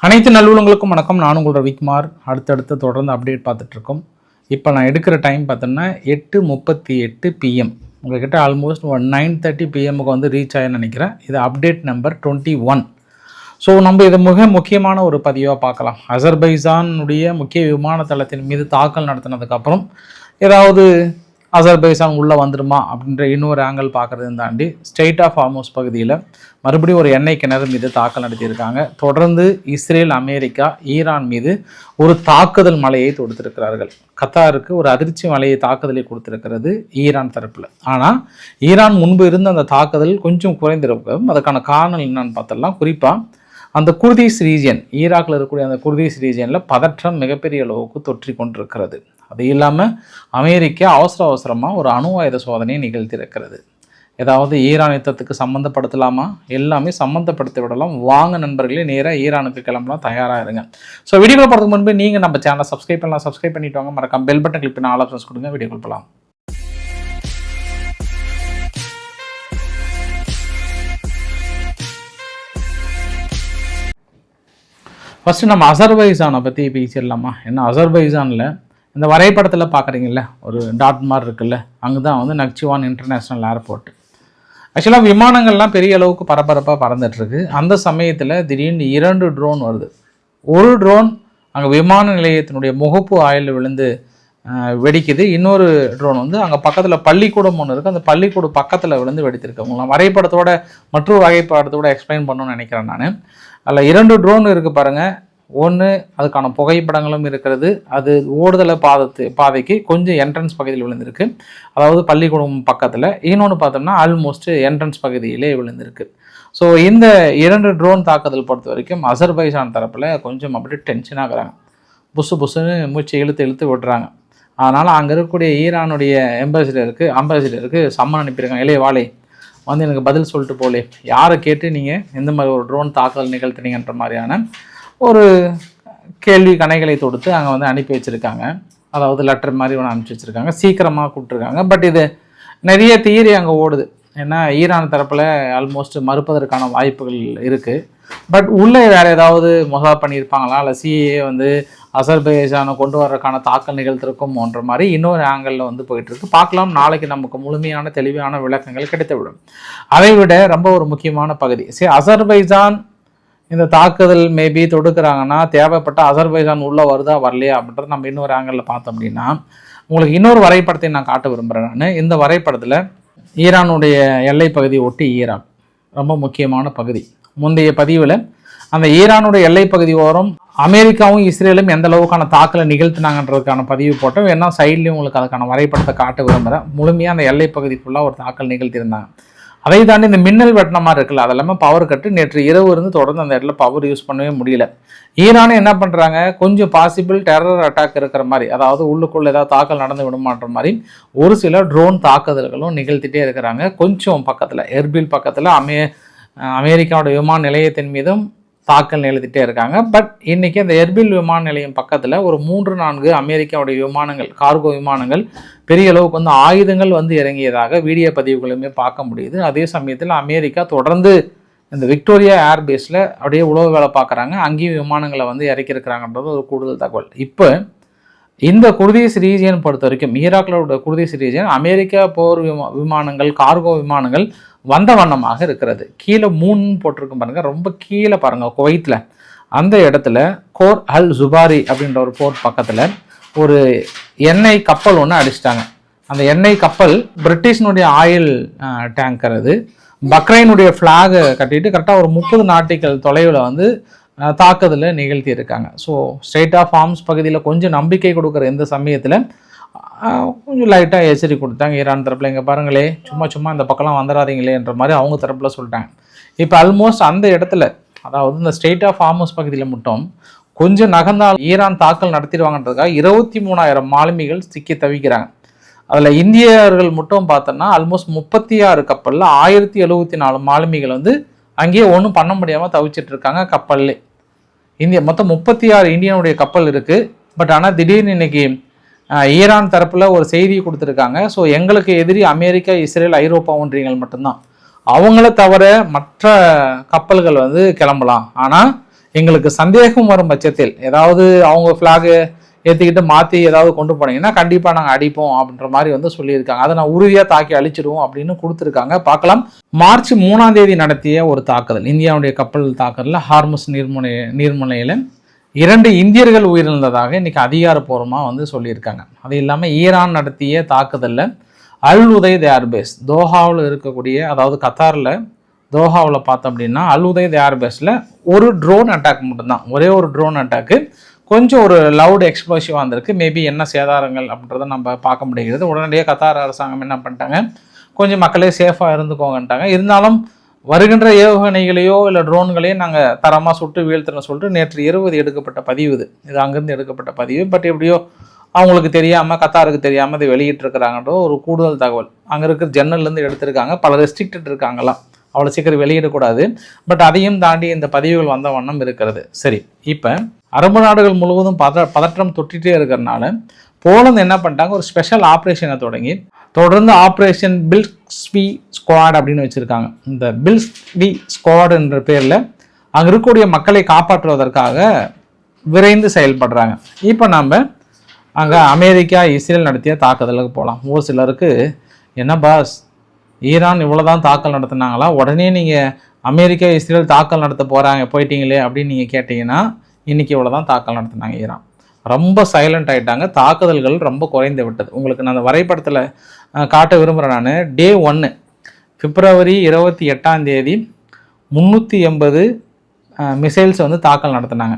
அனைத்து நல்லுள்ளங்களுக்கும் வணக்கம். நான் உங்கள் ரவிக்குமார். அடுத்தடுத்து தொடர்ந்து அப்டேட் பார்த்துட்ருக்கோம். இப்போ நான் எடுக்கிற டைம் பார்த்தோன்னா 8:38 PM. உங்கள்கிட்ட ஆல்மோஸ்ட் 9:30 PMக்கு வந்து ரீச் ஆகின்னு நினைக்கிறேன். இது அப்டேட் நம்பர் 21. ஸோ நம்ம இதை முக்கியமான ஒரு பதிவாக பார்க்கலாம். அசர்பைசானுடைய முக்கிய விமான தளத்தின் மீது தாக்கல் நடத்தினதுக்கப்புறம் ஏதாவது அசர்பைசான் உள்ளே வந்துடுமா அப்படின்ற இன்னொரு ஆங்கிள் பார்க்குறதுன்னு தாண்டி ஸ்ட்ரெய்ட் ஆஃப் ஹார்முஸ் பகுதியில் மறுபடியும் ஒரு எண்ணெய் கிணறு மீது தாக்கல் நடத்தியிருக்காங்க. தொடர்ந்து இஸ்ரேல், அமெரிக்கா, ஈரான் மீது ஒரு தாக்குதல் மலையை தொடுத்திருக்கிறார்கள். கத்தாருக்கு ஒரு அதிர்ச்சி மலையை தாக்குதலை கொடுத்திருக்கிறது ஈரான் தரப்பில். ஆனால் ஈரான் முன்பு இருந்த அந்த தாக்குதல் கொஞ்சம் குறைந்திருக்கும். அதுக்கான காரணம் என்னன்னு பார்த்தலாம். குறிப்பாக அந்த குர்தீஸ் ரீஜியன், ஈராக்கில் இருக்கக்கூடிய அந்த குர்தீஸ் ரீஜியனில் பதற்றம் மிகப்பெரிய அளவுக்கு தொற்றி கொண்டிருக்கிறது. அது இல்லாமல் அமெரிக்கா அவசரமாக ஒரு அணு ஆயுத சோதனையை நிகழ்த்தியிருக்கிறது. ஏதாவது ஈரான் யுத்தத்துக்கு சம்மந்தப்படுத்தலாமா? எல்லாமே சம்மந்தப்படுத்தி விடலாம். வாங்க நண்பர்களே, நேராக ஈரானுக்கு கிளம்பலாம், தயாராக இருங்க. ஸோ வீடியோவில் போகிறதுக்கு முன்பு நீங்கள் நம்ம சேனலை சப்ஸ்கிரைப் பண்ணலாம். சப்ஸ்கிரைப் பண்ணிட்டு வாங்க. மறக்காம பெல் பட்டன் கிளிக் பண்ணி ஆல் ஆப்ஷன்ஸ் கொடுங்க. வீடியோ கொடுக்கலாம். ஃபஸ்ட்டு நம்ம அசர்பைசானை பற்றி பேசிடலாமா? ஏன்னா அசர்பைசானில் இந்த வரைபடத்தில் பார்க்குறீங்கள, ஒரு டாட் மாதிரி இருக்குல்ல, அங்கே தான் வந்து நக்சிவான் இன்டர்நேஷ்னல் ஏர்போர்ட். ஆக்சுவலாக விமானங்கள்லாம் பெரிய அளவுக்கு பரபரப்பாக பறந்துட்டுருக்கு. அந்த சமயத்தில் திடீர்னு 2 ட்ரோன் வருது. ஒரு ட்ரோன் அங்கே விமான நிலையத்தினுடைய முகப்பு ஆயில் விழுந்து வெடிக்குது. இன்னொரு ட்ரோன் வந்து அங்கே பக்கத்தில் பள்ளிக்கூடம் ஒன்று இருக்குது, அந்த பள்ளிக்கூடம் பக்கத்தில் விழுந்து வெடித்திருக்கு. உங்களை வரைபடத்தோட மற்றொரு வரைபடத்தோட எக்ஸ்பிளைன் பண்ணணும்னு நினைக்கிறேன் நான். அதில் 2 ட்ரோன் இருக்குது பாருங்கள். ஒன்று அதுக்கான புகைப்படங்களும் இருக்கிறது. அது ஓடுதலை பாதைக்கு கொஞ்சம் என்ட்ரன்ஸ் பகுதியில் விழுந்திருக்கு, அதாவது பள்ளிக்கூடம் பக்கத்தில். இன்னொன்று பார்த்தோம்னா ஆல்மோஸ்ட் என்ட்ரன்ஸ் பகுதியிலே விழுந்திருக்கு. ஸோ இந்த 2 ட்ரோன் தாக்குதல் பொறுத்த வரைக்கும் அசர்பைசான் தரப்பில் கொஞ்சம் அப்படியே டென்ஷன் ஆகுறாங்க. புசுன்னு மூச்சு இழுத்து விடுறாங்க. அதனால் அங்கே இருக்கக்கூடிய ஈரானுடைய அம்பாசிடருக்கு சம்மன் அனுப்பியிருக்காங்க. இளைய வாழை வந்து எனக்கு பதில் சொல்லிட்டு போலே, யாரை கேட்டு நீங்கள் எந்த மாதிரி ஒரு ட்ரோன் தாக்குதல் நிகழ்த்தினீங்கன்ற மாதிரியான ஒரு கேள்வி கணைகளை தொடுத்து அங்கே வந்து அனுப்பி வச்சுருக்காங்க. அதாவது லெட்டர் மாதிரி ஒன்று அனுப்பிச்சி வச்சுருக்காங்க. சீக்கிரமாக கூப்பிட்ருக்காங்க. பட் இது நிறைய தியரி அங்கே ஓடுது. ஏன்னா ஈரான் தரப்பில் ஆல்மோஸ்ட் மறுப்பதற்கான வாய்ப்புகள் இருக்குது. பட் உள்ளே வேறு ஏதாவது மொசா பண்ணியிருப்பாங்களா, இல்லை சிஏ வந்து அசர்பைசானை கொண்டு வர்றதுக்கான தாக்கல் நிகழ்த்திருக்கும்ன்ற மாதிரி இன்னொரு ஆங்கிளில் வந்து போயிட்டுருக்கு. பார்க்கலாம், நாளைக்கு நமக்கு முழுமையான தெளிவான விளக்கங்கள் கிடைத்துவிடும். அதை விட ரொம்ப ஒரு முக்கியமான பகுதி, அசர்பைசான் இந்த தாக்குதல் மேபி தொடுக்கிறாங்கன்னா தேவைப்பட்ட அசர்பைசான் உள்ளே வருதா வரலையா அப்படின்றது நம்ம இன்னொரு ஆங்கிளில் பார்த்தோம் அப்படின்னா, உங்களுக்கு இன்னொரு வரைபடத்தை நான் காட்ட விரும்புகிறேன். நான் இந்த வரைபடத்தில் ஈரானுடைய எல்லை பகுதி ஒட்டி ஈரான் ரொம்ப முக்கியமான பகுதி. முந்தைய பதிவில் அந்த ஈரானுடைய எல்லை பகுதி ஓரம் அமெரிக்காவும் இஸ்ரேலும் எந்த அளவுக்கான தாக்கலை நிகழ்த்தினாங்கன்றதுக்கான பதிவு போட்டோம். ஏன்னா சைட்லேயும் உங்களுக்கு அதுக்கான வரைபடத்தை காட்ட விரும்புகிறேன். முழுமையாக அந்த எல்லை பகுதி ஃபுல்லாக ஒரு தாக்கல் நிகழ்த்தியிருந்தாங்க. அதை தாண்டி இந்த மின்னல் வெட்டின மாதிரி இருக்குல்ல, அதெல்லாமே பவர் கட்டு. நேற்று இரவு இருந்து தொடர்ந்து அந்த இடத்துல பவர் யூஸ் பண்ணவே முடியல. ஈரானே என்ன பண்ணுறாங்க, கொஞ்சம் பாசிபிள் டெரர் அட்டாக் இருக்கிற மாதிரி, அதாவது உள்ளுக்குள்ளே ஏதாவது தாக்கல் நடந்து விடுமான்ற மாதிரி ஒரு சில ட்ரோன் தாக்குதல்களும் நிகழ்த்திட்டே இருக்கிறாங்க. கொஞ்சம் பக்கத்தில் எர்பில் பக்கத்தில் அமெரிக்காவோட விமான நிலையத்தின் மீதும் தாக்கல் நிகழ்த்திட்டே இருக்காங்க. பட் இன்றைக்கி அந்த எர்பில் விமான நிலையம் பக்கத்தில் ஒரு 3-4 அமெரிக்காவுடைய விமானங்கள், கார்கோ விமானங்கள், பெரிய அளவுக்கு வந்து ஆயுதங்கள் வந்து இறங்கியதாக வீடியோ பதிவுகளுமே பார்க்க முடியுது. அதே சமயத்தில் அமெரிக்கா தொடர்ந்து இந்த விக்டோரியா ஏர்பேஸில் அப்படியே உளவு வேலை பார்க்குறாங்க. அங்கேயும் விமானங்களை வந்து இறக்கியிருக்கிறாங்கன்றது ஒரு கூடுதல் தகவல். இப்போ இந்த குர்தீஸ் ரீஜியன் பொறுத்த வரைக்கும், ஈராக்கில் குர்தீஸ் ரீஜியன் அமெரிக்கா போர் விமானங்கள், கார்கோ விமானங்கள் வந்த வண்ணமாக இருக்கிறது. கீழே 3 போட்டிருக்கும் பாருங்கள், ரொம்ப கீழே பாருங்கள், குவைத்தில் அந்த இடத்துல கோர் அல் ஜுபாரி அப்படின்ற ஒரு போர்ட் பக்கத்தில் ஒரு எண்ணெய் கப்பல் ஒன்று அடிச்சிட்டாங்க. அந்த எண்ணெய் கப்பல் பிரிட்டிஷனுடைய ஆயில் டேங்கர். அது பக்ரைனுடைய ஃப்ளாகை கட்டிட்டு கரெக்டாக ஒரு 30 நாட்டிகள் தொலைவில் வந்து தாக்குதலை நிகழ்த்தி இருக்காங்க. ஸோ ஸ்ட்ரெய்ட் ஆஃப் ஹார்முஸ் பகுதியில் கொஞ்சம் நம்பிக்கை கொடுக்குற இந்த சமயத்தில் கொஞ்சம் லைட்டாக எச்சரிக்கை கொடுத்தாங்க ஈரான் தரப்பில். இங்கே பாருங்களே, சும்மா இந்த பக்கம்லாம் வந்துடாதீங்களேன்ற மாதிரி அவங்க தரப்பில் சொல்லிட்டாங்க. இப்போ ஆல்மோஸ்ட் அந்த இடத்துல, அதாவது இந்த ஸ்ட்ரெய்ட் ஆஃப் ஹார்முஸ் பகுதியில் மட்டும் கொஞ்சம் நகர்ந்தால் ஈரான் தாக்கல் நடத்திடுவாங்கன்றதுக்காக 23,000 மாலுமிகள் சிக்கி தவிக்கிறாங்க. அதில் இந்தியர்கள் மட்டும் பார்த்தோன்னா ஆல்மோஸ்ட் 36 கப்பலில் 1074 மாலுமிகள் வந்து அங்கேயே ஒன்றும் பண்ண முடியாமல் தவிச்சிட்டு இருக்காங்க கப்பல்லே. மொத்தம் 36 இந்தியனுடைய கப்பல் இருக்குது. பட் ஆனால் திடீர்னு இன்னைக்கு ஈரான் தரப்பில் ஒரு செய்தி கொடுத்துருக்காங்க. ஸோ எங்களுக்கு எதிரி அமெரிக்கா, இஸ்ரேல், ஐரோப்பா ஒன்றியங்கள் மட்டும்தான். அவங்கள தவிர மற்ற கப்பல்கள் வந்து கிளம்பலாம். ஆனால் எங்களுக்கு சந்தேகம் வரும் பட்சத்தில் ஏதாவது அவங்க ஃப்ளாகு ஏற்றிக்கிட்டு மாற்றி ஏதாவது கொண்டு போனீங்கன்னா கண்டிப்பாக நாங்கள் அடிப்போம் அப்படின்ற மாதிரி வந்து சொல்லியிருக்காங்க. அதை நான் உறுதியாக தாக்கி அழிச்சிடுவோம் அப்படின்னு கொடுத்துருக்காங்க. பார்க்கலாம். மார்ச் 3ஆம் தேதி நடத்திய ஒரு தாக்குதல், இந்தியாவுடைய கப்பல் தாக்குதலில் ஹார்முஸ் நீர்முனையில் 2 இந்தியர்கள் உயிரிழந்ததாக இன்னைக்கு அதிகாரப்பூர்வமாக வந்து சொல்லியிருக்காங்க. அது இல்லாமல் ஈரான் நடத்திய தாக்குதலில் அல் உதைத் ஏர்பேஸ் தோஹாவில் இருக்கக்கூடிய, அதாவது கத்தாரில் தோஹாவில் பார்த்தோம் அப்படின்னா அல் உதைத் ஏர்பேஸில் ஒரு ட்ரோன் அட்டாக் மட்டும்தான், ஒரே ஒரு ட்ரோன் அட்டாக்கு. கொஞ்சம் ஒரு லவுட் எக்ஸ்ப்ளோசிவாக வந்திருக்கு. மேபி என்ன சேதாரங்கள் அப்படின்றத நம்ம பார்க்க முடிகிறது. உடனடியாக கத்தார் அரசாங்கம் என்ன பண்ணிட்டாங்க, கொஞ்சம் மக்களே சேஃபாக இருந்துக்கோங்கன்ட்டாங்க. இருந்தாலும் வருகின்ற ஏவுகணைகளையோ இல்லை ட்ரோன்களையோ நாங்கள் தரமாக சுட்டு வீழ்த்துறோம்னு சொல்லிட்டு நேற்று இரவு எடுக்கப்பட்ட பதிவு இது அங்கேருந்து எடுக்கப்பட்ட பதிவு. பட் எப்படியோ அவங்களுக்கு தெரியாமல், கத்தாருக்கு தெரியாமல் இதை வெளியிட்டிருக்கிறாங்கன்ற ஒரு கூடுதல் தகவல் அங்கே இருக்கிற ஜன்னல்லேருந்து எடுத்திருக்காங்க. பல ரெஸ்ட்ரிக்டட் இருக்காங்களாம், அவ்வளோ சீக்கிரம் வெளியிடக்கூடாது. பட் அதையும் தாண்டி இந்த பதிவுகள் வந்த வண்ணம் இருக்கிறது. சரி, இப்போ அரபு நாடுகள் முழுவதும் பதற்றம் தொட்டிகிட்டே இருக்கிறதுனால போலந்து என்ன பண்ணிட்டாங்க, ஒரு ஸ்பெஷல் ஆப்ரேஷனை தொடங்கி தொடர்ந்து ஆப்ரேஷன் பில்ஸ்வி ஸ்குவாட் அப்படின்னு வச்சுருக்காங்க. இந்த பில்ஸ்வி ஸ்குவாட் என்ற பேரில் அங்கே இருக்கக்கூடிய மக்களை காப்பாற்றுவதற்காக விரைந்து செயல்படுறாங்க. இப்போ நம்ம அங்கே அமெரிக்கா இஸ்ரேல் நடத்திய தாக்குதலுக்கு போகலாம். ஒரு சிலருக்கு என்ன பாஸ், ஈரான் இவ்வளோதான் தாக்கல் நடத்தினாங்களா, உடனே நீங்கள் அமெரிக்கா இஸ்ரேல் தாக்கல் நடத்த போயிட்டீங்களே அப்படின்னு நீங்கள் கேட்டிங்கன்னா, இன்றைக்கி இவ்வளோதான் தாக்கல் நடத்தினாங்க. ஈரான் ரொம்ப சைலண்ட் ஆகிட்டாங்க. தாக்குதல்கள் ரொம்ப குறைந்து விட்டது. உங்களுக்கு நான் அந்த வரைபடத்தில் காட்ட விரும்புகிறேன். நான் டே 1 பிப்ரவரி 28ஆம் தேதி 380 மிசைல்ஸ் வந்து தாக்கல் நடத்தினாங்க.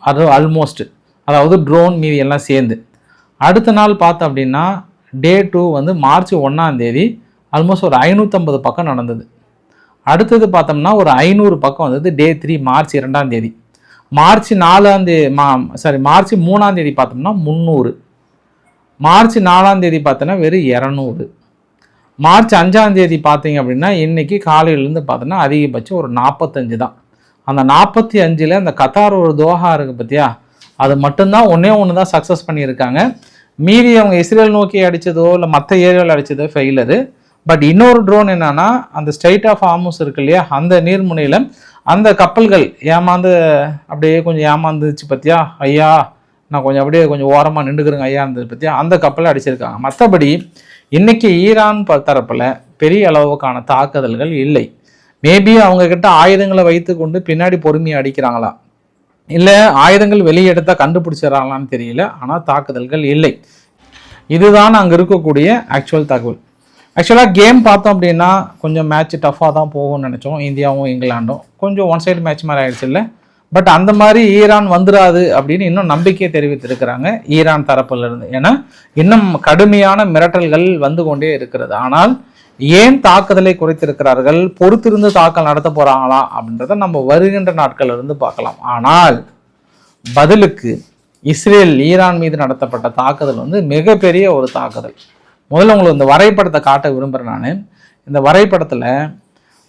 அது ஆல்மோஸ்ட், அதாவது ட்ரோன் மீதி எல்லாம் சேர்ந்து. அடுத்த நாள் பார்த்தோம் அப்படின்னா டே 2 வந்து மார்ச் 1ஆம் தேதி ஆல்மோஸ்ட் ஒரு 550 பக்கம் நடந்தது. அடுத்தது பார்த்தோம்னா ஒரு 500 பக்கம் வந்தது டே 3 மார்ச் 2ஆம் தேதி. மார்ச் 3ஆம் தேதி பார்த்தோம்னா 300, மார்ச் 4ஆம் தேதி பார்த்தோன்னா வெறும் 200, மார்ச் 5ஆம் தேதி பார்த்தீங்க அப்படின்னா இன்னைக்கு காலையிலேருந்து பார்த்தோன்னா அதிகபட்சம் ஒரு 45 தான். அந்த 45ல் அந்த கத்தார் ஒரு தோஹா இருக்குது பார்த்தியா, அது மட்டும்தான் ஒன்று தான் சக்ஸஸ் பண்ணியிருக்காங்க. மீறி அவங்க இஸ்ரேல் நோக்கி அடித்ததோ இல்லை மற்ற ஏரியாவில் அடித்ததோ ஃபெயிலரு. பட் இன்னொரு ட்ரோன் என்னன்னா, அந்த ஸ்ட்ரைட் ஆஃப் ஹார்முஸ் இருக்கு இல்லையா, அந்த நீர்முனையில் அந்த கப்பல்கள் அப்படியே கொஞ்சம் ஏமாந்துச்சு பற்றியா, ஐயா நான் கொஞ்சம் அப்படியே கொஞ்சம் ஓரமாக நின்றுக்கிறேங்க ஐயா இருந்தது பற்றியா, அந்த கப்பலை அடிச்சிருக்காங்க. மற்றபடி இன்னைக்கு ஈரான் தரப்பில் பெரிய அளவுக்கான தாக்குதல்கள் இல்லை. மேபி அவங்கக்கிட்ட ஆயுதங்களை வைத்து கொண்டு பின்னாடி பொறுமையாக அடிக்கிறாங்களா, இல்லை ஆயுதங்கள் வெளியே எடுத்தால் கண்டுபிடிச்சிடறாங்களான்னு தெரியல. ஆனால் தாக்குதல்கள் இல்லை. இதுதான் அங்கே இருக்கக்கூடிய ஆக்சுவல் தகவல். ஆக்சுவலாக கேம் பார்த்தோம் அப்படின்னா கொஞ்சம் மேட்ச் டஃப்பாக தான் போகும்னு நினச்சோம். இந்தியாவும் இங்கிலாண்டும் கொஞ்சம் ஒன் சைடு மேட்ச் மாதிரி ஆயிடுச்சு இல்லை. பட் அந்த மாதிரி ஈரான் வந்துடாது அப்படின்னு இன்னும் நம்பிக்கையை தெரிவித்திருக்கிறாங்க ஈரான் தரப்பிலிருந்து. ஏன்னா இன்னும் கடுமையான மிரட்டல்கள் வந்து கொண்டே இருக்கிறது. ஆனால் ஏன் தாக்குதலை குறைத்திருக்கிறார்கள், பொறுத்திருந்து தாக்கல் நடத்த போகிறாங்களா அப்படின்றத நம்ம வருகின்ற நாட்கள் இருந்து பார்க்கலாம். ஆனால் பதிலுக்கு இஸ்ரேல் ஈரான் மீது நடத்தப்பட்ட தாக்குதல் வந்து மிகப்பெரிய ஒரு தாக்குதல். முதல்ல உங்களுக்கு இந்த வரைபடத்தை காட்ட விரும்புகிறேன். நான் இந்த வரைபடத்தில்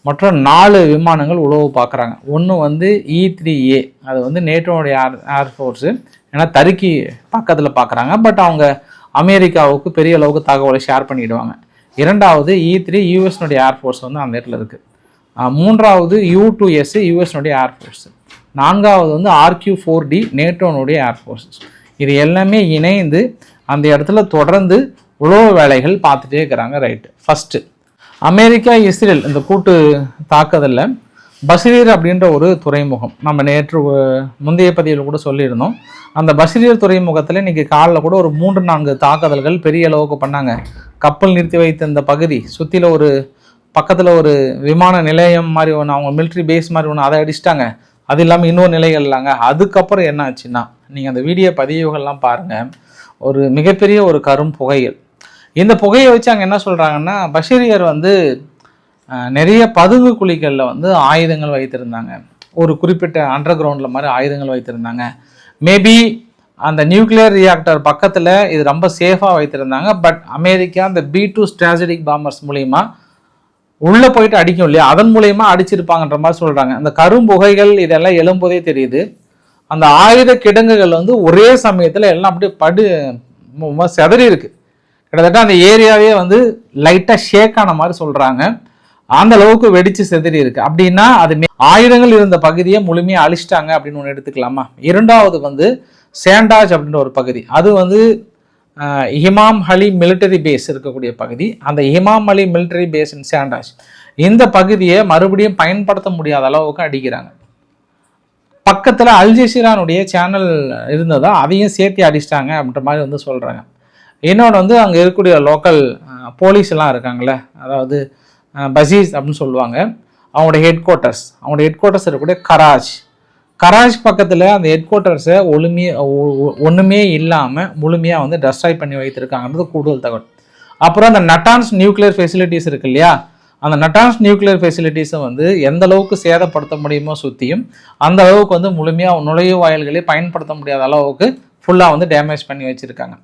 மற்ற 4 விமானங்கள் உளவு பார்க்குறாங்க. ஒன்று வந்து E3A, அது வந்து நேட்டோடைய ஏர்ஃபோர்ஸு, ஏன்னா தருக்கி பக்கத்தில் பார்க்குறாங்க. பட் அவங்க அமெரிக்காவுக்கு பெரிய அளவுக்கு தகவலை ஷேர் பண்ணிவிடுவாங்க. 2வது E3 யூஎஸ்னுடைய ஏர்ஃபோர்ஸ் வந்து அந்த இடத்துல இருக்குது. 3வது U2S யூஎஸ்னுடைய ஏர்ஃபோர்ஸு. 4வது வந்து RQ-4D நேட்டோனுடைய ஏர்ஃபோர்ஸஸ். இது எல்லாமே இணைந்து அந்த இடத்துல தொடர்ந்து உளவு வேலைகள் பார்த்துட்டே இருக்கிறாங்க. ரைட்டு, ஃபஸ்ட்டு அமெரிக்கா இஸ்ரேல் இந்த கூட்டு தாக்குதலில் பஸ்ரீர் அப்படின்ற ஒரு துறைமுகம், நம்ம நேற்று முந்தைய பதிவில் கூட சொல்லியிருந்தோம். அந்த பஸ்ரீர் துறைமுகத்தில் இன்றைக்கி காலையில் கூட ஒரு 3-4 தாக்குதல்கள் பெரிய அளவுக்கு பண்ணாங்க. கப்பல் நிறுத்தி வைத்த இந்த பகுதி சுற்றில ஒரு பக்கத்தில் ஒரு விமான நிலையம் மாதிரி ஒன்று, அவங்க மிலிட்ரி பேஸ் மாதிரி ஒன்று, அதை அடிச்சிட்டாங்க. அது இல்லாமல் இன்னொரு நிலைகள் இல்லைங்க. அதுக்கப்புறம் என்ன ஆச்சுன்னா, நீங்கள் அந்த வீடியோ பதிவுகள்லாம் பாருங்கள், ஒரு மிகப்பெரிய ஒரு கரும் புகைகள். இந்த புகையை வச்சு அங்கே என்ன சொல்கிறாங்கன்னா, பஷீரியர் வந்து நிறைய பதுங்கு குழிகளில் வந்து ஆயுதங்கள் வைத்திருந்தாங்க. ஒரு குறிப்பிட்ட அண்டர் கிரவுண்டில் மாதிரி ஆயுதங்கள் வைத்திருந்தாங்க. மேபி அந்த நியூக்ளியர் ரியாக்டர் பக்கத்தில் இது ரொம்ப சேஃபாக வைத்திருந்தாங்க. பட் அமெரிக்கா அந்த B2 ஸ்ட்ராட்டஜிக் பாம்பர்ஸ் மூலிமா உள்ளே போயிட்டு அடிக்கும் இல்லையா, அதன் மூலயமா அடிச்சிருப்பாங்கன்ற மாதிரி சொல்கிறாங்க. அந்த கரும்புகைகள் இதெல்லாம் எழும்போதே தெரியுது. அந்த ஆயுத கிடங்குகள் வந்து ஒரே சமயத்தில் எல்லாம் அப்படியே செதறி இருக்கு. கிட்டத்தட்ட அந்த ஏரியாவே வந்து லைட்டாக ஷேக் ஆன மாதிரி சொல்கிறாங்க. அந்த அளவுக்கு வெடிச்சு செதறி இருக்கு. அப்படின்னா அது ஆயுதங்கள் இருந்த பகுதியை முழுமையா அழிச்சிட்டாங்க அப்படின்னு ஒன்று எடுத்துக்கலாமா. இரண்டாவது வந்து சேண்டாஜ் அப்படின்ற ஒரு பகுதி, அது வந்து இமாம் அலி மிலிட்டரி பேஸ் இருக்கக்கூடிய பகுதி. அந்த இமாம் அலி மிலிட்டரி பேஸ் இன் சேண்டாஜ், இந்த பகுதியை மறுபடியும் பயன்படுத்த முடியாத அளவுக்கு அடிக்கிறாங்க. பக்கத்தில் அல்ஜசீரானுடைய சேனல் இருந்ததா, அதையும் சேர்த்து அடிச்சிட்டாங்க அப்படின்ற மாதிரி வந்து சொல்கிறாங்க. இன்னொன்று வந்து அங்கே இருக்கக்கூடிய லோக்கல் போலீஸ் எல்லாம் இருக்காங்களே, அதாவது பசீஸ் அப்படின்னு சொல்லுவாங்க, அவங்களோட ஹெட் குவார்ட்டர்ஸ் இருக்கக்கூடிய கராச் பக்கத்தில் அந்த ஹெட் குவார்ட்டர்ஸை ஒன்றுமே இல்லாமல் முழுமையாக வந்து டெஸ்ட்ராய் பண்ணி வைத்திருக்காங்கன்றது கூடுதல் தகவல். அப்புறம் அந்த நட்டான்ஸ் நியூக்ளியர் ஃபெசிலிட்டிஸ் இருக்கு இல்லையா, அந்த நட்டான்ஸ் நியூக்ளியர் ஃபெசிலிட்டிஸை வந்து எந்த அளவுக்கு சேதப்படுத்த முடியுமோ சுற்றியும் அந்த அளவுக்கு வந்து முழுமையாக நுழைவு வாயில்களை பயன்படுத்த முடியாத அளவுக்கு ஃபுல்லாக வந்து டேமேஜ் பண்ணி வச்சுருக்காங்க.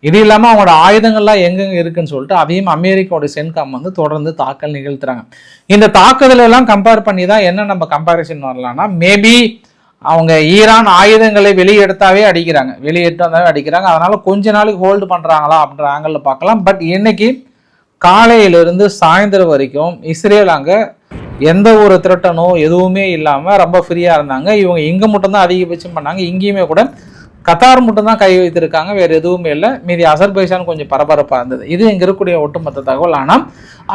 இது இல்லாமல் அவங்களோட ஆயுதங்கள்லாம் எங்கெங்கே இருக்குன்னு சொல்லிட்டு அதையும் அமெரிக்காவோட சென்காம் வந்து தொடர்ந்து தாக்கல் நிகழ்த்துறாங்க. இந்த தாக்குதலெல்லாம் கம்பேர் பண்ணி தான் என்ன நம்ம கம்பேரிசன் வரலாம்னா, மேபி அவங்க ஈரான் ஆயுதங்களை வெளியெடுத்தாவே அடிக்கிறாங்க, அதனால கொஞ்ச நாளைக்கு ஹோல்டு பண்ணுறாங்களா அப்படின்ற ஆங்கிளில் பார்க்கலாம். பட் இன்னைக்கு காலையிலிருந்து சாயந்தரம் வரைக்கும் இஸ்ரேல் அங்கே எந்த ஒரு திரட்டனோ எதுவுமே இல்லாமல் ரொம்ப ஃப்ரீயாக இருந்தாங்க. இவங்க இங்கே மட்டும்தான் அதிகபட்சம் பண்ணாங்க. இங்கேயுமே கூட கத்தார் மட்டும்தான் கை வைத்திருக்காங்க, வேறு எதுவுமே இல்லை. மீதி அசர்பைஜான் கொஞ்சம் பரபரப்பாக இருந்தது. இது இங்கே இருக்கக்கூடிய ஒட்டுமொத்த தகவல். ஆனால்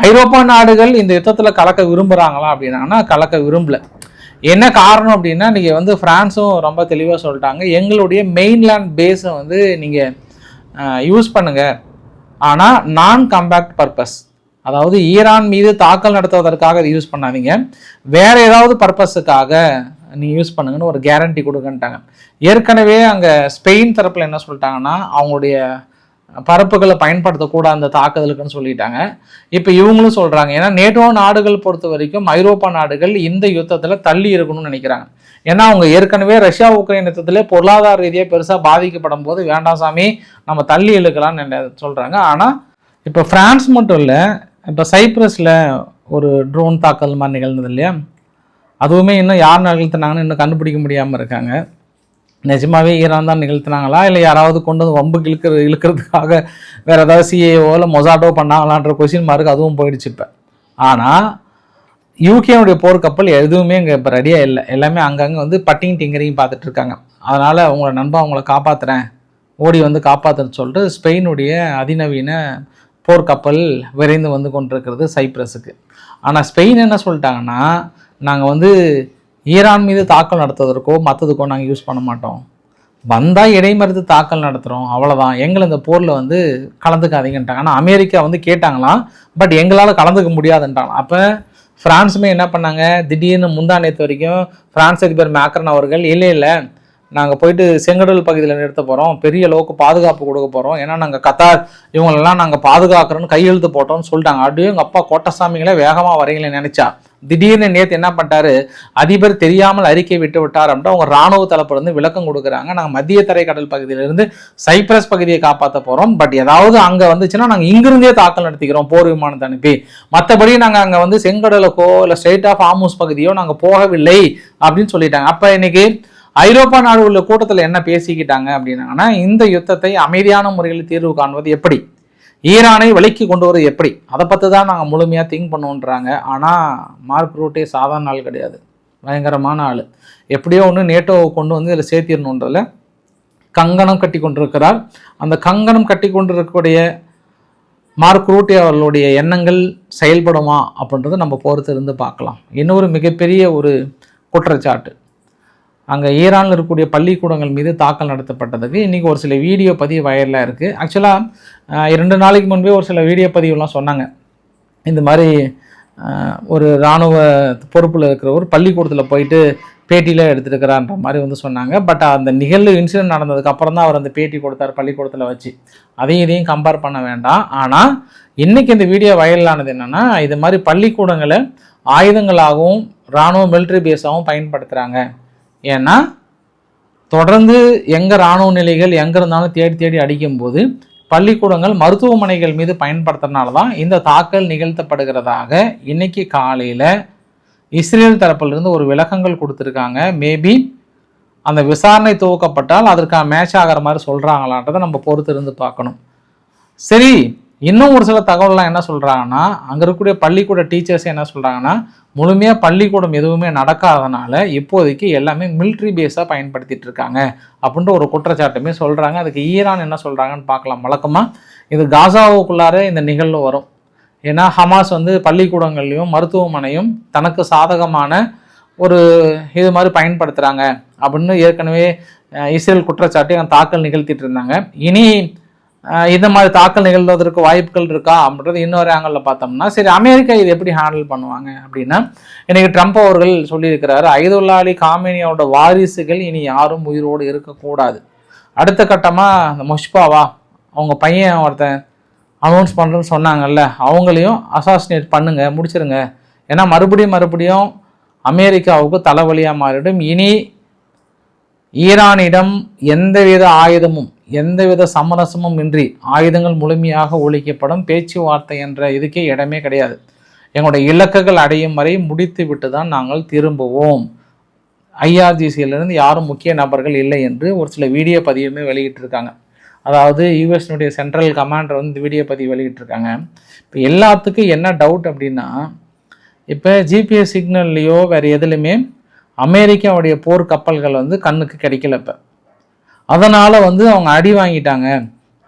ஐரோப்பா நாடுகள் இந்த யுத்தத்தில் கலக்க விரும்புகிறாங்களா அப்படின்னாங்கன்னா கலக்க விரும்பல. என்ன காரணம் அப்படின்னா, நீங்கள் வந்து ஃப்ரான்ஸும் ரொம்ப தெளிவாக சொல்லிட்டாங்க, எங்களுடைய மெயின்லேண்ட் பேஸை வந்து நீங்கள் யூஸ் பண்ணுங்கள், ஆனால் நான் கம்பேக்ட் பர்பஸ், அதாவது ஈரான் மீது தாக்கல் நடத்துவதற்காக அதை யூஸ் பண்ணாதீங்க, வேற ஏதாவது பர்பஸுக்காக நீங்கள் யூஸ் பண்ணுங்கன்னு ஒரு கேரண்டி கொடுங்கன்ட்டாங்க. ஏற்கனவே அங்கே ஸ்பெயின் தரப்பில் என்ன சொல்லிட்டாங்கன்னா, அவங்களுடைய பரப்புகளை பயன்படுத்தக்கூடாது அந்த தாக்குதலுக்குன்னு சொல்லிட்டாங்க. இப்போ இவங்களும் சொல்கிறாங்க, ஏன்னா நேட்டோ நாடுகள் பொறுத்த வரைக்கும் ஐரோப்பா நாடுகள் இந்த யுத்தத்தில் தள்ளி இருக்கணும்னு நினைக்கிறாங்க. ஏன்னா அவங்க ஏற்கனவே ரஷ்யா உக்ரைன் யுத்தத்தில் பொருளாதார ரீதியாக பெருசாக பாதிக்கப்படும் போது வேண்டாம் சாமி நம்ம தள்ளி இழுக்கலாம்னு சொல்கிறாங்க. ஆனால் இப்போ ஃப்ரான்ஸ் மட்டும் இல்லை, இப்போ சைப்ரஸில் ஒரு ட்ரோன் தாக்கல் மாதிரி நிகழ்ந்தது இல்லையா, அதுவுமே இன்னும் யார் நிகழ்த்தினாங்கன்னு இன்னும் கண்டுபிடிக்க முடியாமல் இருக்காங்க. நிஜமாவே ஈரான் தான் நிகழ்த்தினாங்களா, இல்லை யாராவது கொண்டு வந்து வம்புக்கு இழுக்கிறதுக்காக வேற ஏதாவது சிஏஓ இல்லை மொசாடோ பண்ணாங்களான்ற கொஸ்டின் மார்க் அதுவும் போயிடுச்சு இப்போ. ஆனால் யூகேனுடைய போர்க்கப்பல் எதுவுமே இங்கே இப்போ ரெடியாக இல்லை, எல்லாமே அங்கங்கே வந்து பட்டிங் டிங்கரையும் பார்த்துட்டு இருக்காங்க. அதனால் உங்களை நண்பா அவங்கள காப்பாற்றுறேன், ஓடி வந்து காப்பாற்றுன்னு சொல்லிட்டு ஸ்பெயினுடைய அதிநவீன போர்க்கப்பல் விரைந்து வந்து கொண்டிருக்கிறது சைப்ரஸுக்கு. ஆனால் ஸ்பெயின் என்ன சொல்லிட்டாங்கன்னா, நாங்கள் வந்து ஈரான் மீது தாக்கல் நடத்துவதற்கோ மற்றதுக்கோ நாங்கள் யூஸ் பண்ண மாட்டோம், வந்தால் இடைமறித்து தாக்கல் நடத்துகிறோம், அவ்வளோதான், எங்களை இந்த போரில் வந்து கலந்துக்காதீங்கன்ட்டாங்க. ஆனால் அமெரிக்கா வந்து கேட்டாங்களாம், பட் எங்களால் கலந்துக்க முடியாதுன்ட்டாங்க. அப்போ ஃப்ரான்ஸுமே என்ன பண்ணாங்க, திடீர்னு முந்தா நேற்று வரைக்கும் ஃப்ரான்ஸ் அதிபர் மேக்ரன் அவர்கள் இல்லை நாங்கள் போயிட்டு செங்கடல் பகுதியில் நிறுத்த போகிறோம், பெரிய அளவுக்கு பாதுகாப்பு கொடுக்க போகிறோம், ஏன்னா நாங்கள் கத்தார் இவங்களெல்லாம் நாங்கள் பாதுகாக்கிறோன்னு கையெழுத்து போட்டோம்னு சொல்லிட்டாங்க. அப்படியே எங்கள் அப்பா கோட்டசாமிகளே வேகமாக வரீங்களே நினைச்சா, திடீர்னு நேற்று என்ன பண்ணிட்டாரு, அதிபர் தெரியாமல் அறிக்கை விட்டு விட்டார் அப்படின்ட்டு அவங்க ராணுவ தரப்புல இருந்து விளக்கம் கொடுக்குறாங்க. நாங்கள் மத்திய தரைக்கடல் பகுதியிலிருந்து சைப்ரஸ் பகுதியை காப்பாற்ற போகிறோம், பட் ஏதாவது அங்கே வந்துச்சுன்னா நாங்கள் இங்கிருந்தே தாக்கல் நடத்திக்கிறோம் போர் விமானத்தை அனுப்பி, மற்றபடி நாங்கள் அங்கே வந்து செங்கடலுக்கோ இல்லை ஸ்ட்ரெயிட் ஆஃப் ஹார்முஸ் பகுதியோ நாங்கள் போகவில்லை அப்படின்னு சொல்லிட்டாங்க. அப்போ இன்னைக்கு ஐரோப்பா நாடு உள்ள கூட்டத்தில் என்ன பேசிக்கிட்டாங்க அப்படின்னாங்கன்னா, இந்த யுத்தத்தை அமைதியான முறையில் தீர்வு காண்பது எப்படி, ஈரானை விலைக்கு கொண்டு வரது எப்படி, அதை பற்றி தான் நாங்கள் முழுமையாக திங்க் பண்ணுவோன்றாங்க. ஆனால் மார்க் ரூட்டே சாதாரண ஆள் கிடையாது, பயங்கரமான ஆள். எப்படியோ ஒன்று நேட்டோவை கொண்டு வந்து இதில் சேர்த்திடணுன்றதில் கங்கணம் கட்டி கொண்டிருக்கிறார். அந்த கங்கணம் கட்டி கொண்டிருக்கக்கூடிய மார்க் ரூட்டே அவர்களுடைய எண்ணங்கள் செயல்படுமா அப்படின்றத நம்ம பொறுத்து இருந்து பார்க்கலாம். இன்னொரு மிகப்பெரிய ஒரு குற்றச்சாட்டு, அங்கே ஈரானில் இருக்கக்கூடிய பள்ளிக்கூடங்கள் மீது தாக்கல் நடத்தப்பட்டதுக்கு இன்றைக்கி ஒரு சில வீடியோ பதிவு வயரில் இருக்குது. ஆக்சுவலாக 2 நாளைக்கு முன்பே ஒரு சில வீடியோ பதிவுலாம் சொன்னாங்க, இந்த மாதிரி ஒரு இராணுவ பொறுப்பில் இருக்கிற ஒரு பள்ளிக்கூடத்தில் போயிட்டு பேட்டியில் எடுத்துருக்கிறான்ற மாதிரி வந்து சொன்னாங்க. பட் அந்த நிகழ்வு இன்சிடென்ட் நடந்ததுக்கு அப்புறம் தான் அவர் அந்த பேட்டி கொடுத்தார் பள்ளிக்கூடத்தில் வச்சு, அதையும் இதையும் கம்பேர் பண்ண வேண்டாம். ஆனால் இன்றைக்கி இந்த வீடியோ வைரலானது என்னென்னா, இது மாதிரி பள்ளிக்கூடங்களை ஆயுதங்களாகவும் இராணுவ மிலிட்ரி பேஸாகவும் பயன்படுத்துகிறாங்க. ஏன்னா தொடர்ந்து எங்கே இராணுவ நிலைகள் எங்கே இருந்தாலும் தேடி அடிக்கும்போது பள்ளிக்கூடங்கள் மருத்துவமனைகள் மீது பயன்படுத்துறதுனால தான் இந்த தாக்கல் நிகழ்த்தப்படுகிறதாக இன்னைக்கு காலையில் இஸ்ரேல் தரப்பிலிருந்து ஒரு விளக்கங்கள் கொடுத்துருக்காங்க. மேபி அந்த விசாரணை துவக்கப்பட்டால் அதற்கான மேட்ச் ஆகிற மாதிரி சொல்கிறாங்களான்றதை நம்ம பொறுத்து இருந்து பார்க்கணும். சரி, இன்னும் ஒரு சில தகவல்லாம் என்ன சொல்கிறாங்கன்னா, அங்கே இருக்கக்கூடிய பள்ளிக்கூட டீச்சர்ஸ் என்ன சொல்கிறாங்கன்னா, முழுமையாக பள்ளிக்கூடம் எதுவுமே நடக்காதனால இப்போதைக்கு எல்லாமே மிலிட்ரி பேஸாக பயன்படுத்திட்டு இருக்காங்க அப்படின்ற ஒரு குற்றச்சாட்டுமே சொல்கிறாங்க. அதுக்கு ஈரான் என்ன சொல்கிறாங்கன்னு பார்க்கலாம். வழக்கமாக இது காசாவுக்குள்ளார இந்த நிகழ்வு வரும். ஏன்னா ஹமாஸ் வந்து பள்ளிக்கூடங்கள்லையும் மருத்துவமனையும் தனக்கு சாதகமான ஒரு இது மாதிரி பயன்படுத்துகிறாங்க அப்படின்னு ஏற்கனவே இஸ்ரேல் குற்றச்சாட்டு தாக்கல் நிகழ்த்திட்டு இருந்தாங்க. இனி இந்த மாதிரி தாக்கல் நிகழ்வதற்கு வாய்ப்புகள் இருக்கா அப்படின்றது இன்னொரு ஆங்கிளில் பார்த்தோம்னா, சரி அமெரிக்கா இது எப்படி ஹேண்டில் பண்ணுவாங்க அப்படின்னா, இன்னைக்கு ட்ரம்ப் அவர்கள் சொல்லியிருக்கிறாரு, அயதுல்லா அலி காமேனியோட வாரிசுகள் இனி யாரும் உயிரோடு இருக்கக்கூடாது. அடுத்த கட்டமாக அந்த முஷ்பாவா அவங்க பையன் ஒருத்தன் அனௌன்ஸ் பண்ணுறேன்னு சொன்னாங்கல்ல, அவங்களையும் அசாசினேட் பண்ணுங்க, முடிச்சிருங்க. ஏன்னா மறுபடியும் அமெரிக்காவுக்கு தலைவலியாக மாறிடும். இனி ஈரானிடம் எந்தவித ஆயுதமும் எந்தவித சமரசமும் இன்றி ஆயுதங்கள் முழுமையாக ஒழிக்கப்படும். பேச்சுவார்த்தை என்ற இதுக்கே இடமே கிடையாது. எங்களுடைய இலக்குகள் அடையும் வரை முடித்து விட்டு தான் நாங்கள் திரும்புவோம். ஐஆர்ஜிசியிலிருந்து யாரும் முக்கிய நபர்கள் இல்லை என்று ஒரு சில வீடியோ பதிவுமே வெளியிட்டிருக்காங்க. அதாவது யூஎஸ்னுடைய சென்ட்ரல் கமாண்டர் வந்து வீடியோ பதிவு வெளியிட்டிருக்காங்க. இப்போ எல்லாத்துக்கும் என்ன டவுட் அப்படின்னா, இப்போ ஜிபிஎஸ் சிக்னல்லையோ வேறு எதுலையுமே அமெரிக்காவுடைய போர் கப்பல்கள் வந்து கண்ணுக்கு கிடைக்கல. இப்போ அதனால் வந்து அவங்க அடி வாங்கிட்டாங்க.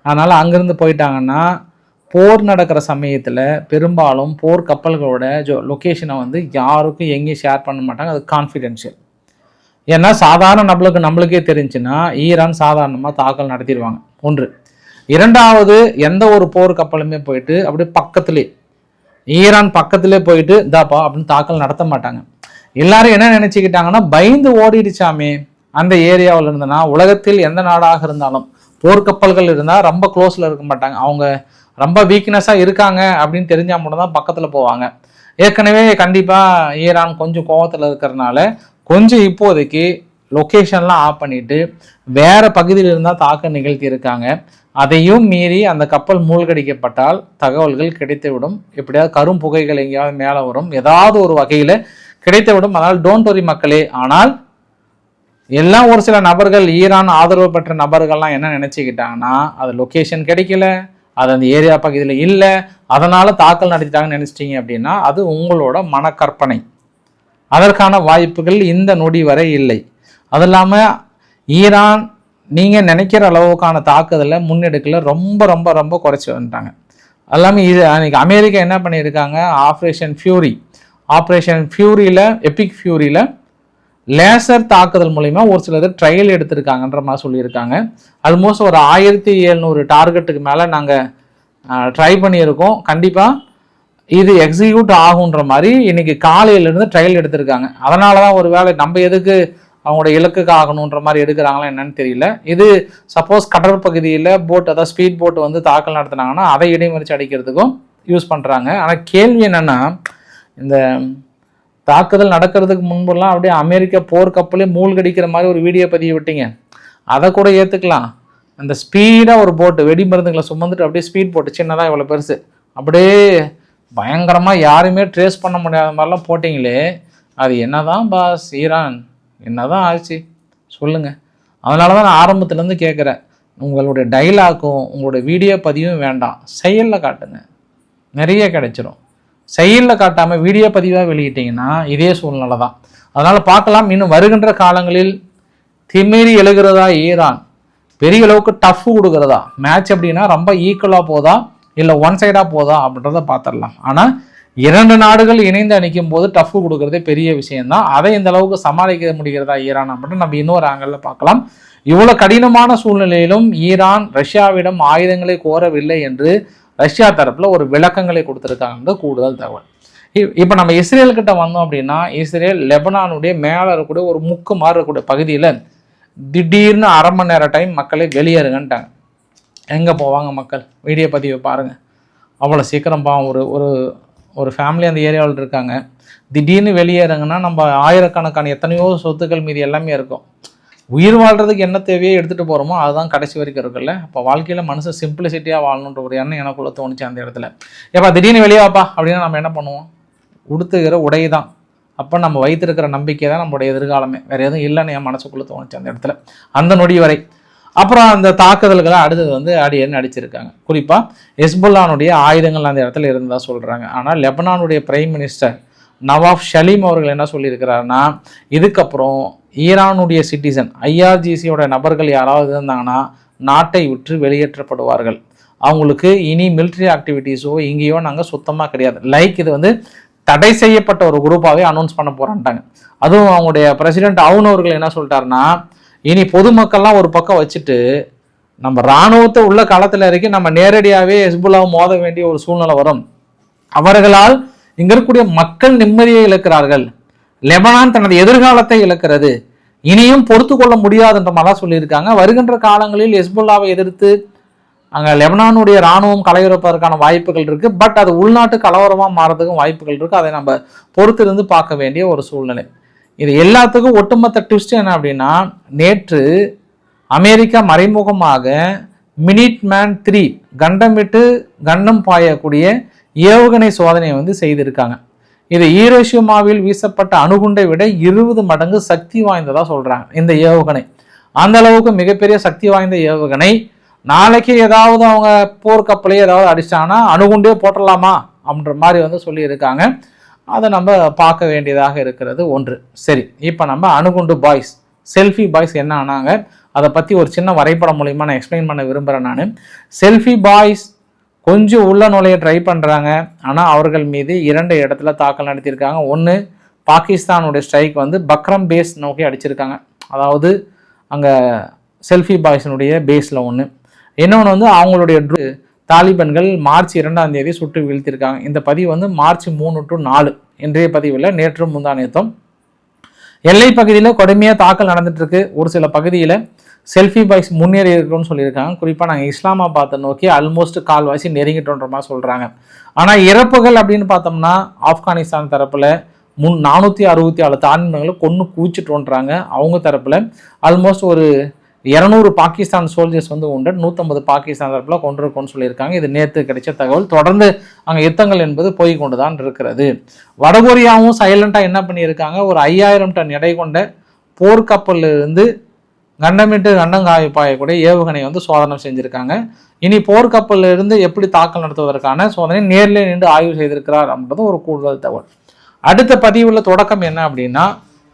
அதனால் அங்கேருந்து போயிட்டாங்கன்னா போர் நடக்கிற சமயத்தில் பெரும்பாலும் போர் கப்பல்களோட லொக்கேஷனை வந்து யாருக்கும் எங்கேயும் ஷேர் பண்ண மாட்டாங்க. அது கான்ஃபிடென்ஷியல். ஏன்னா சாதாரண நம்மளுக்கே தெரிஞ்சுன்னா ஈரான் சாதாரணமாக தாக்கல் நடத்திடுவாங்க. ஒன்று. இரண்டாவது, எந்த ஒரு போர் கப்பலுமே போயிட்டு அப்படியே பக்கத்துலேயே ஈரான் பக்கத்துலேயே போயிட்டு தாப்பா அப்படின்னு தாக்கல் நடத்த மாட்டாங்க. எல்லாரும் என்ன நினச்சிக்கிட்டாங்கன்னா, பயந்து ஓடிடுச்சாமே அந்த ஏரியாவில் இருந்தனா, உலகத்தில் எந்த நாடாக இருந்தாலும் போர்க்கப்பல்கள் இருந்தால் ரொம்ப க்ளோஸில் இருக்க மாட்டாங்க. அவங்க ரொம்ப வீக்னஸாக இருக்காங்க அப்படின்னு தெரிஞ்சால் மட்டும் தான் பக்கத்தில் போவாங்க. ஏற்கனவே கண்டிப்பாக ஈரான் கொஞ்சம் கோவத்தில் இருக்கிறதுனால கொஞ்சம் இப்போதைக்கு லொக்கேஷன்லாம் ஆஃப் பண்ணிவிட்டு வேறு பகுதியில் இருந்தால் தாக்க நிகழ்த்தி இருக்காங்க. அதையும் மீறி அந்த கப்பல் மூழ்கடிக்கப்பட்டால் தகவல்கள் கிடைத்துவிடும். எப்படியாவது கரும் புகைகள் எங்கேயாவது மேலே வரும், ஏதாவது ஒரு வகையில் கிடைத்துவிடும். அதனால் டோன்ட் வரி மக்களே. ஆனால் எல்லாம் ஒரு சில நபர்கள், ஈரான் ஆதரவு பெற்ற நபர்கள்லாம் என்ன நினச்சிக்கிட்டாங்கன்னா, அது லொக்கேஷன் கிடைக்கல, அது அந்த ஏரியா பகுதியில் இல்லை, அதனால் தாக்கல் நடத்திட்டாங்கன்னு நினச்சிட்டிங்க அப்படின்னா அது உங்களோட மனக்கற்பனை. அதற்கான வாய்ப்புகள் இந்த நொடி வரை இல்லை. அது இல்லாமல் ஈரான் நீங்கள் நினைக்கிற அளவுக்கான தாக்குதலை முன்னெடுக்கல, ரொம்ப ரொம்ப ரொம்ப குறைச்சி வந்துட்டாங்க. அது இல்லாமல் இது அன்றைக்கி அமெரிக்கா என்ன பண்ணியிருக்காங்க, ஆப்ரேஷன் ஃபியூரியில் எபிக் ஃபியூரியில் லேசர் தாக்குதல் மூலிமா ஒரு சிலது ட்ரையல் எடுத்திருக்காங்கன்ற மாதிரி சொல்லியிருக்காங்க. ஆல்மோஸ்ட் ஒரு 1700 டார்கெட்டுக்கு மேலே நாங்கள் ட்ரை பண்ணியிருக்கோம். கண்டிப்பாக இது எக்ஸிக்யூட் ஆகுன்ற மாதிரி இன்றைக்கி காலையிலேருந்து ட்ரையல் எடுத்திருக்காங்க. அதனால தான் ஒரு வேளை நம்ம எதுக்கு அவங்களோட இலக்குக்கு ஆகணுன்ற மாதிரி எடுக்கிறாங்களா என்னன்னு தெரியல. இது சப்போஸ் கடற்பகுதியில் போட், அதாவது ஸ்பீட் போட் வந்து தாக்கல் நடத்தினாங்கன்னா அதை இடைமறிச்சு அடிக்கிறதுக்கும் யூஸ் பண்ணுறாங்க. ஆனால் கேள்வி என்னென்னா, இந்த தாக்குதல் நடக்கிறதுக்கு முன்பெல்லாம் அப்படியே அமெரிக்கா போர்க்கப்பலே மூழ்கடிக்கிற மாதிரி ஒரு வீடியோ பதிவு விட்டீங்க, அதை கூட ஏற்றுக்கலாம். அந்த ஸ்பீடாக ஒரு போட்டு வெடி மருந்துகளை சுமந்துட்டு அப்படியே ஸ்பீட் போட்டு சின்னதாக இவ்வளோ பெருசு அப்படியே பயங்கரமாக யாருமே ட்ரேஸ் பண்ண முடியாத மாதிரிலாம் போட்டிங்களே, அது என்ன தான் பாஸ் ஈரான் என்ன தான் ஆச்சு சொல்லுங்கள். அதனால தான் நான் ஆரம்பத்துலேருந்து கேட்குறேன், உங்களுடைய டைலாக்கும் உங்களுடைய வீடியோ பதிவும் வேண்டாம், செயலில் காட்டுங்க, நிறைய கிடைச்சிரும். செயலில் காட்டாமல் வீடியோ பதிவாக வெளியிட்டிங்கன்னா இதே சூழ்நிலை தான். அதனால் பார்க்கலாம், இன்னும் வருகின்ற காலங்களில் திமிரி எழுகிறதா ஈரான், பெரிய அளவுக்கு டஃப் கொடுக்குறதா, மேட்ச் அப்படின்னா ரொம்ப ஈக்குவலாக போதா இல்லை ஒன் சைடாக போதா அப்படின்றத பார்த்துடலாம். ஆனால் 2 நாடுகள் இணைந்து அணிக்கும் போது டஃப் கொடுக்குறதே பெரிய விஷயம்தான். அதை இந்த அளவுக்கு சமாளிக்க முடிகிறதா ஈரான் அப்படின்னு நம்ம இன்னொரு ஆங்கிளில் பார்க்கலாம். இவ்வளோ கடினமான சூழ்நிலையிலும் ஈரான் ரஷ்யாவிடம் ஆயுதங்களை கோரவில்லை என்று ரஷ்யா தரப்பில் ஒரு விளக்கங்களை கொடுத்துருக்காங்க. கூடுதல் தகவல். இப்போ நம்ம இஸ்ரேல்கிட்ட வந்தோம் அப்படின்னா, இஸ்ரேல் லெபனானுடைய மேலே இருக்கக்கூடிய ஒரு முக்கு மாதிரி இருக்கக்கூடிய பகுதியில் திடீர்னு 1/2 மணி நேரம் டைம் மக்களை வெளியேறுங்கன்ட்டாங்க. எங்கே போவாங்க மக்கள்? வீடியோ பதிவை பாருங்கள். அவ்வளோ சீக்கிரம் ஒரு ஒரு ஃபேமிலி அந்த ஏரியாவில் இருக்காங்க, திடீர்னு வெளியேறுங்கன்னா நம்ம ஆயிரக்கணக்கான எத்தனையோ சொத்துக்கள் மீது எல்லாமே இருக்கும். உயிர் வாழ்கிறதுக்கு என்ன தேவையோ எடுத்துகிட்டு போகிறோமோ அதுதான் கடைசி வரைக்கும் இருக்குல்ல. அப்போ வாழ்க்கையில் மனுஷன் சிம்பிளிசிட்டியாக வாழணுன்ற ஒரு எண்ணம் எனக்குள்ளே தோணுச்சு அந்த இடத்துல. எப்போ திடீர்னு வெளியே வாப்பா அப்படின்னா நம்ம என்ன பண்ணுவோம்? உடுத்துகிற உடை தான். அப்போ நம்ம வைத்திருக்கிற நம்பிக்கை தான் நம்மளுடைய எதிர்காலமே, வேறு எதுவும் இல்லைன்னு என் மனசுக்குள்ளே தோணுச்சு அந்த இடத்துல, அந்த நொடி வரை. அப்புறம் அந்த தாக்குதல்களை அடுத்தது வந்து அடியேன்னு அடிச்சிருக்காங்க. குறிப்பாக ஹெஸ்புல்லானுடைய ஆயுதங்கள் அந்த இடத்துல இருந்ததா சொல்கிறாங்க. ஆனால் லெபனானுடைய பிரைம் மினிஸ்டர் நவாப் ஷலீம் அவர்கள் என்ன சொல்லியிருக்கிறாருன்னா, இதுக்கப்புறம் ஈரானுடைய சிட்டிசன் ஐஆர்ஜிசியோட நபர்கள் யாராவது இருந்தாங்கன்னா நாட்டை விட்டு வெளியேற்றப்படுவார்கள். அவங்களுக்கு இனி மிலிட்ரி ஆக்டிவிட்டீஸோ இங்கேயோ நாங்கள் சுத்தமாக கிடையாது. லைக் இது வந்து தடை செய்யப்பட்ட ஒரு குரூப்பாகவே அனௌன்ஸ் பண்ண போகிறான்ட்டாங்க. அதுவும் அவங்களுடைய பிரசிடென்ட் அவுன் அவர்கள் என்ன சொல்லிட்டாருன்னா, இனி பொதுமக்கள்லாம் ஒரு பக்கம் வச்சுட்டு நம்ம இராணுவத்தை உள்ள களத்தில் இறக்கி நம்ம நேரடியாகவே ஹெஸ்புல்லாவை மோத வேண்டிய ஒரு சூழ்நிலை வரும். அவர்களால் இங்க இருக்கக்கூடிய மக்கள் நிம்மதியை இழக்கிறார்கள். லெபனான் தனது எதிர்காலத்தை இழக்கிறது. இனியும் பொறுத்து கொள்ள முடியாதுன்ற மாதிரிலாம் சொல்லியிருக்காங்க. வருகின்ற காலங்களில் ஹெஸ்புல்லாவை எதிர்த்து அங்கே லெபனானுடைய இராணுவம் கலையுறப்பதற்கான வாய்ப்புகள் இருக்கு. பட் அது உள்நாட்டு கலவரமாக மாறதுக்கும் வாய்ப்புகள் இருக்கு. அதை நம்ம பொறுத்திருந்து பார்க்க வேண்டிய ஒரு சூழ்நிலை. இது எல்லாத்துக்கும் ஒட்டுமொத்த ட்விஸ்ட் என்ன அப்படின்னா, நேற்று அமெரிக்கா மறைமுகமாக மினிட் மேன் 3 கண்டம் விட்டு கண்டம் பாயக்கூடிய ஏவுகணை சோதனையை வந்து செய்திருக்காங்க. இது ஈரோஷிமாவில் வீசப்பட்ட அணுகுண்டை விட 20 மடங்கு சக்தி வாய்ந்ததா சொல்றாங்க இந்த ஏவுகணை. அந்த அளவுக்கு மிகப்பெரிய சக்தி வாய்ந்த ஏவுகணை. நாளைக்கு ஏதாவது அவங்க போர்க்கப்பலையே ஏதாவது அடிச்சாங்கன்னா அணுகுண்டே போட்டலாமா அப்படின்ற மாதிரி வந்து சொல்லியிருக்காங்க. அதை நம்ம பார்க்க வேண்டியதாக இருக்கிறது ஒன்று. சரி, இப்போ நம்ம அணுகுண்டு பாய்ஸ், செல்ஃபி பாய்ஸ் என்ன ஆனாங்க அதை பற்றி ஒரு சின்ன வரைபடம் மூலிமா நான் எக்ஸ்பிளைன் பண்ண விரும்புகிறேன். நான் செல்ஃபி பாய்ஸ் கொஞ்சம் உள்ள நுழைய ட்ரை பண்ணுறாங்க. ஆனால் அவர்கள் மீது 2 இடத்துல தாக்கல் நடத்தியிருக்காங்க. ஒன்று, பாகிஸ்தானுடைய ஸ்ட்ரைக் வந்து பக்ரம் பேஸ் நோக்கி அடிச்சிருக்காங்க. அதாவது அங்கே செல்ஃபி பாய்ஸினுடைய பேஸில் ஒன்று. இன்னொன்று வந்து அவங்களுடைய தாலிபன்கள் மார்ச் 2ஆம் தேதி சுட்டு வீழ்த்திருக்காங்க. இந்த பதிவு வந்து மார்ச் 3 to 4 இன்றைய பதிவில் நேற்றும் முந்தானேத்தும் எல்லை பகுதியில் கடுமையாக தாக்கல் நடந்துட்டு இருக்கு. ஒரு சில பகுதியில் செல்ஃபி பாய்ஸ் முன்னேறி இருக்குன்னு சொல்லியிருக்காங்க. குறிப்பாக நாங்கள் இஸ்லாமாபாத்தை நோக்கி ஆல்மோஸ்ட் கால்வாசி நெருங்கிட்டோன்ற மாதிரி சொல்கிறாங்க. ஆனால் இறப்புகள் அப்படின்னு பார்த்தோம்னா ஆப்கானிஸ்தான் தரப்பில் 464 தாலிபன்களை கொன்று குவிச்சிட்டோன்றாங்க. அவங்க தரப்பில் ஆல்மோஸ்ட் ஒரு 200 பாகிஸ்தான் சோல்ஜர்ஸ் வந்து உண்டு. 150 பாகிஸ்தான் தரப்பில் கொண்டிருக்கோன்னு சொல்லியிருக்காங்க. இது நேற்று கிடைச்ச தகவல். தொடர்ந்து அங்கே யுத்தங்கள் என்பது போய் கொண்டு தான் இருக்கிறது. வடகொரியாவும் சைலண்டாக என்ன பண்ணியிருக்காங்க, ஒரு 5000 டன் எடை கொண்ட போர்க்கப்பலிருந்து கண்டமிட்டு கண்டங்காய பாயக்கூடிய ஏவுகணை வந்து சோதனை செஞ்சுருக்காங்க. இனி போர்க்கப்பலில் இருந்து எப்படி தாக்கல் நடத்துவதற்கான சோதனை நேரிலே நின்று ஆய்வு செய்திருக்கிறார் அப்படின்றது ஒரு கூடுதல் தகவல். அடுத்த பதிவில் தொடக்கம் என்ன அப்படின்னா,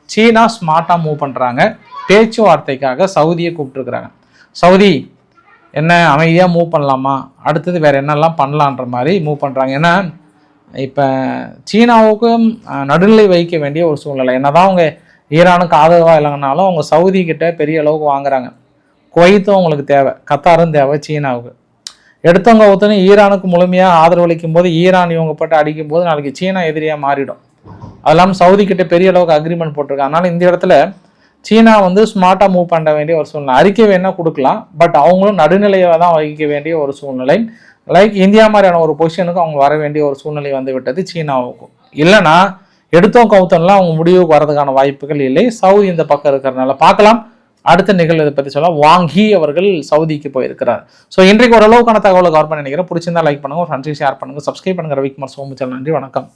சீனா ஸ்மார்ட்டாக மூவ் பண்ணுறாங்க. பேச்சுவார்த்தைக்காக சவுதியை கூப்பிட்டுருக்குறாங்க. சவுதி என்ன அமைதியாக மூவ் பண்ணலாமா, அடுத்தது வேறு என்னெல்லாம் பண்ணலான்ற மாதிரி மூவ் பண்ணுறாங்க. ஏன்னா இப்போ சீனாவுக்கும் நடுநிலை வைக்க வேண்டிய ஒரு சூழ்நிலை. என்னதான் அவங்க ஈரானுக்கு ஆதரவாக இல்லைங்கனாலும் அவங்க சவுதி கிட்ட பெரிய அளவுக்கு வாங்குறாங்க. குவைத்தும் அவங்களுக்கு தேவை, கத்தாரும் தேவை சீனாவுக்கு. எடுத்தவங்க ஒருத்தனை ஈரானுக்கு முழுமையாக ஆதரவளிக்கும் போது ஈரான் இவங்க பட்டு அடிக்கும் போது நாளைக்கு சீனா எதிரியாக மாறிடும். அது இல்லாமல் சவுதி கிட்ட பெரிய அளவுக்கு அக்ரிமெண்ட் போட்டிருக்காங்க. அதனால் இந்த இடத்துல சீனா வந்து ஸ்மார்ட்டாக மூவ் பண்ண வேண்டிய ஒரு சூழ்நிலை. அறிக்கை வேணால் கொடுக்கலாம், பட் அவங்களும் நடுநிலையை தான் வகிக்க வேண்டிய ஒரு சூழ்நிலை. லைக் இந்தியா மாதிரியான ஒரு பொசிஷனுக்கு அவங்க வர வேண்டிய ஒரு சூழ்நிலை வந்து விட்டது சீனாவுக்கும். இல்லைன்னா எடுத்தோம் கவுத்தம்லாம் அவங்க முடிவுக்கு வரதுக்கான வாய்ப்புகள் இல்லை. சவுதி இந்த பக்கம் இருக்கிறதுனால பார்க்கலாம். அடுத்த நிகழ்வு இதை பற்றி சொல்ல வாங்கி அவர்கள் சவுதிக்கு போயிருக்கிறார். ஸோ இன்றைக்கு ஓரளவுக்கான தகவலை கவர் பண்ணி நினைக்கிறேன். பிடிச்சிருந்தா லைக் பண்ணுங்க, ஒரு ஃப்ரெண்ட்ஸுக்கு ஷேர் பண்ணுங்க, சப்ஸ்கிரைப் பண்ணுங்க. ரவிக்குமார் சோமுச்சல். நன்றி, வணக்கம்.